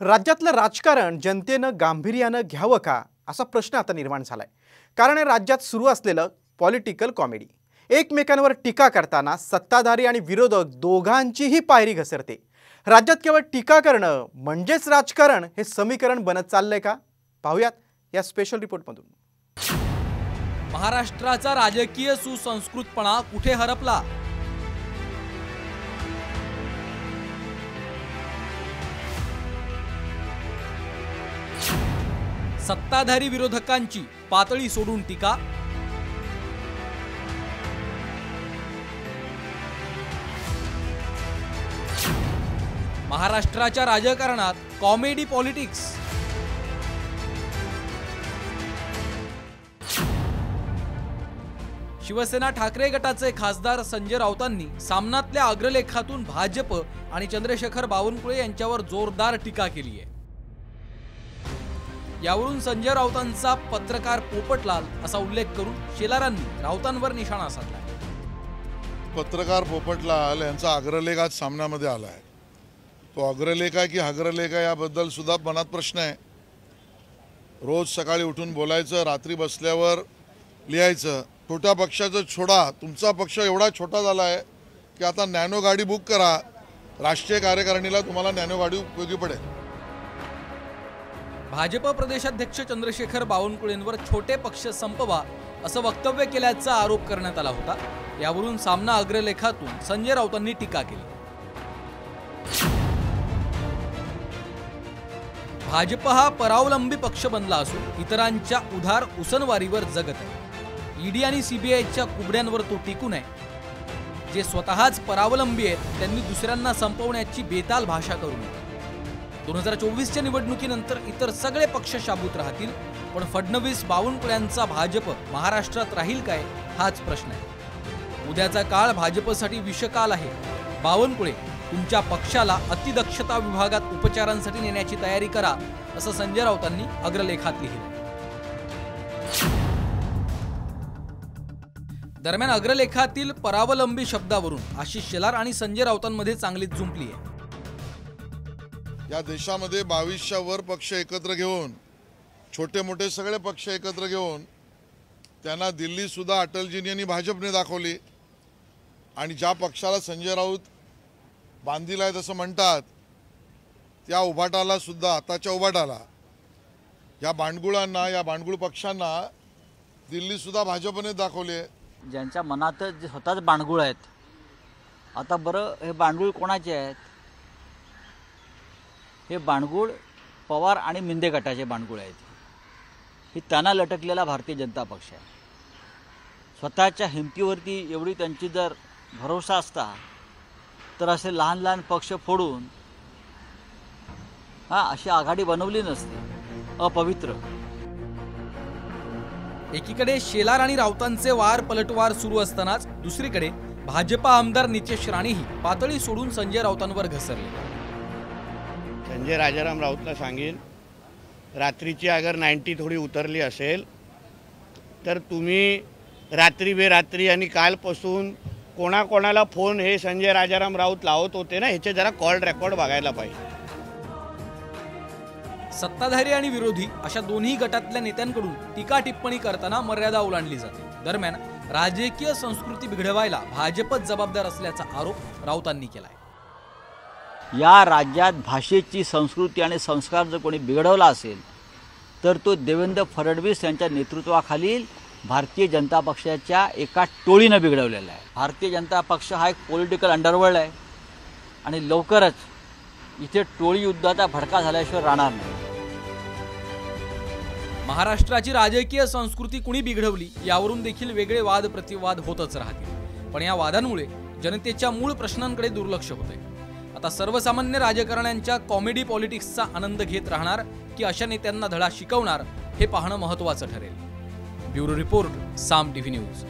राज्यातलं राजकारण जनतेनं गांभीर्यानं घ्यावं का असा प्रश्न आता निर्माण झालाय। कारण राज्यात सुरू असलेलं पॉलिटिकल कॉमेडी एकमेकांवर टीका करताना सत्ताधारी आणि विरोधक दोघांचीही पायरी घसरते। राज्यात केवळ टीका करणं म्हणजेच राजकारण हे समीकरण बनत चाललंय का? पाहूयात या स्पेशल रिपोर्टमधून। महाराष्ट्राचा राजकीय सुसंस्कृतपणा कुठे हरपला? सत्ताधारी विरोधकांची पातळी सोडून टीका, महाराष्ट्राच्या राजकारणात कॉमेडी पॉलिटिक्स, शिवसेना ठाकरे गटाचे खासदार संजय राऊतांनी सामनातल्या अग्रलेखातून भाजप आणि चंद्रशेखर बावनकुळे यांच्यावर जोरदार टीका केली आहे। यावरून संजय राऊतांचा पत्रकार पोपटलाल असा उल्लेख करून शेलारांनी राऊतांवर निशाणा साधला। पत्रकार पोपटलाल यांचा अग्रलेख आज सामन्यामध्ये आला आहे। तो अग्रलेख आहे की अग्रलेख आहे याबद्दल सुद्धा मनात प्रश्न आहे। रोज सकाळी उठून बोलायचं, रात्री बसल्यावर लिहायचं। छोट्या पक्षाचं छोडा, तुमचा पक्ष एवढा छोटा झाला आहे की आता नॅनो गाडी बुक करा, राष्ट्रीय कार्यकारिणीला तुम्हाला नॅनो गाडी उपयोगी पडेल। भाजप प्रदेशाध्यक्ष चंद्रशेखर बावनकुळेंवर छोटे पक्ष संपवा असं वक्तव्य केल्याचा आरोप करण्यात आला होता। यावरून सामना अग्रलेखातून संजय राऊतांनी टीका केली। भाजप हा परावलंबी पक्ष बनला असून इतरांच्या उधार उसनवारीवर जगत आहे। ईडी आणि सीबीआयच्या कुबड्यांवर तो टिकून आहे। जे स्वतःच परावलंबी आहेत त्यांनी दुसऱ्यांना संपवण्याची बेताल भाषा करू नये। 2024च्या निवडणुकीनंतर इतर सगळे पक्ष शाबूत राहतील, पण फडणवीस बावनकुळ्यांचा भाजप महाराष्ट्रात राहील काय हाच प्रश्न आहे। उद्याचा काळ भाजपसाठी विषकाल आहे। बावनकुळे तुमच्या पक्षाला अतिदक्षता विभागात उपचारांसाठी नेण्याची तयारी करा असं संजय राऊतांनी अग्रलेखात लिहिलं। दरम्यान अग्रलेखातील परावलंबी शब्दावरून आशिष शेलार आणि संजय राऊतांमध्ये चांगलीच जुंपली आहे। या देशामध्ये 22च्या वर पक्ष एकत्र घेऊन, छोटे मोठे सगळे पक्ष एकत्र घेऊन त्यांना दिल्ली सुद्धा अटलजींनी आणि भाजपने दाखवली। आणि ज्या पक्षाला संजय राऊत बांधील आहे असं म्हणतात त्या उभाटाला सुद्धा, आताच्या उभाटाला, या बांडगुळांना, या बांडगुळ पक्षांना दिल्ली सुद्धा भाजपने दाखवले। ज्यांच्या मनात जे स्वतःच बांडगुळ आहेत, आता बरं हे बांडगुळ कोणाचे आहेत? हे बांडगुळ पवार आणि मिंदे गटाचे बांडगुळ आहेत। ही त्यांना लटकलेला भारतीय जनता पक्ष आहे। स्वतःच्या हिमतीवरती एवढी त्यांची जर भरोसा असता तर असे लहान लहान पक्ष फोडून अशी आघाडी बनवली नसती। अपवित्र। एकीकडे शेलार आणि राऊतांचे वार पलटवार सुरू असतानाच दुसरीकडे भाजप आमदार नितेश राणेही पातळी सोडून संजय राऊतांवर घसरले। संजय राजाराम राऊतला सांगेन, रात्रीची अगर 90 थोडी उतरली असेल तर तुम्ही रात्री बेरात्री आणि कालपासून कोणाकोणाला फोन हे संजय राजाराम राऊत लावत होते ना, ह्याचे जरा कॉल रेकॉर्ड बघायला पाहिजे। सत्ताधारी आणि विरोधी अशा दोन्ही गटातल्या नेत्यांकडून टीका टिप्पणी करताना मर्यादा ओलांडली जाते। दरम्यान राजकीय संस्कृती बिघडवायला भाजपच जबाबदार असल्याचा आरोप राऊतांनी केलाय। या राज्यात भाषेची संस्कृती आणि संस्कार जर कोणी बिघडवला असेल तर तो देवेंद्र फडणवीस यांच्या नेतृत्वाखालील भारतीय जनता पक्षाच्या एका टोळीनं बिघडवलेला आहे। भारतीय जनता पक्ष हा एक पॉलिटिकल अंडरवर्ल्ड आहे आणि लवकरच इथे टोळी युद्धाचा भडका झाल्याशिवाय राहणार नाही। महाराष्ट्राची राजकीय संस्कृती कुणी बिघडवली यावरून देखील वेगळे वाद प्रतिवाद होतच राहतील, पण या वादांमुळे जनतेच्या मूळ प्रश्नांकडे दुर्लक्ष होतंय। आता सर्वसामान्य राजकारण्यांच्या कॉमेडी पॉलिटिक्सचा आनंद घेत राहणार की अशा नेत्यांना धडा शिकवणार हे पाहणं महत्त्वाचं ठरेल। ब्युरो रिपोर्ट, साम टीव्ही न्यूज।